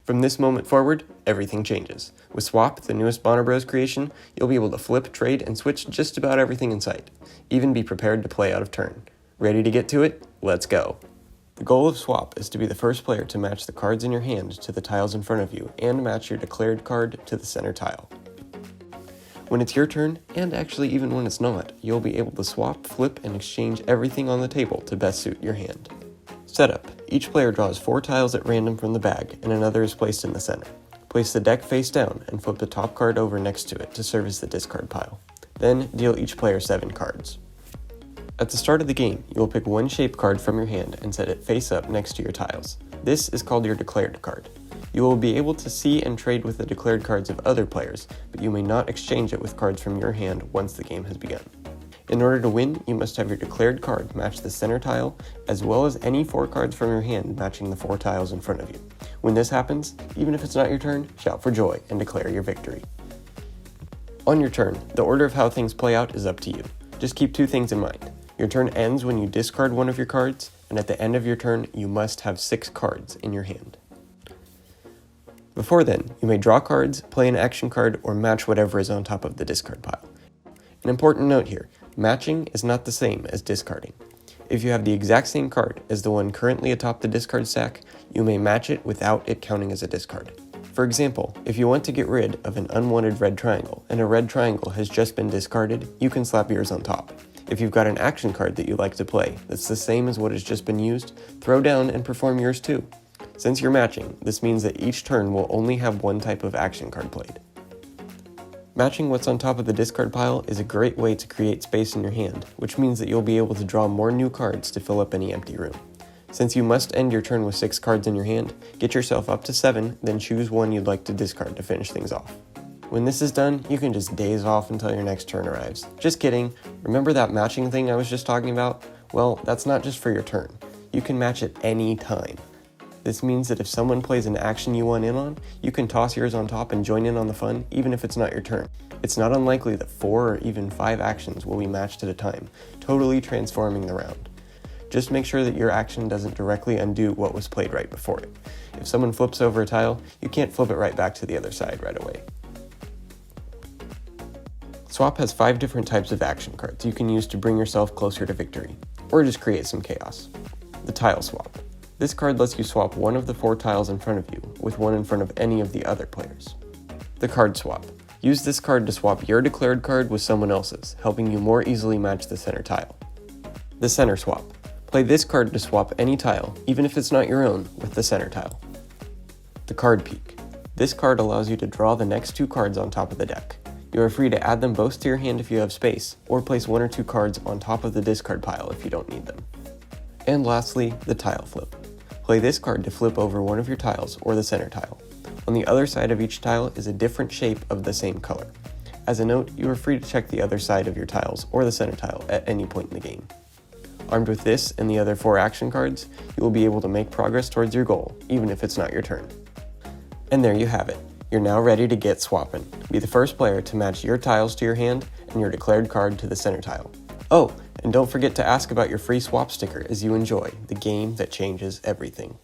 From this moment forward, everything changes. With Swap, the newest Bonner Bros creation, you'll be able to flip, trade, and switch just about everything in sight. Even be prepared to play out of turn. Ready to get to it? Let's go! The goal of Swap is to be the first player to match the cards in your hand to the tiles in front of you and match your declared card to the center tile. When it's your turn, and actually even when it's not, you'll be able to swap, flip, and exchange everything on the table to best suit your hand. Setup. Each player draws 4 tiles at random from the bag, and another is placed in the center. Place the deck face down and flip the top card over next to it to serve as the discard pile. Then deal each player 7 cards. At the start of the game, you will pick one shape card from your hand and set it face up next to your tiles. This is called your declared card. You will be able to see and trade with the declared cards of other players, but you may not exchange it with cards from your hand once the game has begun. In order to win, you must have your declared card match the center tile, as well as any 4 cards from your hand matching the 4 tiles in front of you. When this happens, even if it's not your turn, shout for joy and declare your victory. On your turn, the order of how things play out is up to you. Just keep 2 things in mind. Your turn ends when you discard one of your cards, and at the end of your turn, you must have 6 cards in your hand. Before then, you may draw cards, play an action card, or match whatever is on top of the discard pile. An important note here, matching is not the same as discarding. If you have the exact same card as the one currently atop the discard stack, you may match it without it counting as a discard. For example, if you want to get rid of an unwanted red triangle, and a red triangle has just been discarded, you can slap yours on top. If you've got an action card that you like to play that's the same as what has just been used, throw down and perform yours too. Since you're matching, this means that each turn will only have one type of action card played. Matching what's on top of the discard pile is a great way to create space in your hand, which means that you'll be able to draw more new cards to fill up any empty room. Since you must end your turn with 6 cards in your hand, get yourself up to 7, then choose one you'd like to discard to finish things off. When this is done, you can just daze off until your next turn arrives. Just kidding, remember that matching thing I was just talking about? Well, that's not just for your turn. You can match at any time. This means that if someone plays an action you want in on, you can toss yours on top and join in on the fun, even if it's not your turn. It's not unlikely that 4 or even 5 actions will be matched at a time, totally transforming the round. Just make sure that your action doesn't directly undo what was played right before it. If someone flips over a tile, you can't flip it right back to the other side right away. Swap has 5 different types of action cards you can use to bring yourself closer to victory, or just create some chaos. The Tile Swap. This card lets you swap one of the 4 tiles in front of you with one in front of any of the other players. The Card Swap. Use this card to swap your declared card with someone else's, helping you more easily match the center tile. The Center Swap. Play this card to swap any tile, even if it's not your own, with the center tile. The Card Peek. This card allows you to draw the next 2 cards on top of the deck. You are free to add them both to your hand if you have space, or place 1 or 2 cards on top of the discard pile if you don't need them. And lastly, the Tile Flip. Play this card to flip over one of your tiles or the center tile. On the other side of each tile is a different shape of the same color. As a note, you are free to check the other side of your tiles or the center tile at any point in the game. Armed with this and the other 4 action cards, you will be able to make progress towards your goal, even if it's not your turn. And there you have it. You're now ready to get swapping. Be the first player to match your tiles to your hand and your declared card to the center tile. Oh, and don't forget to ask about your free swap sticker as you enjoy the game that changes everything.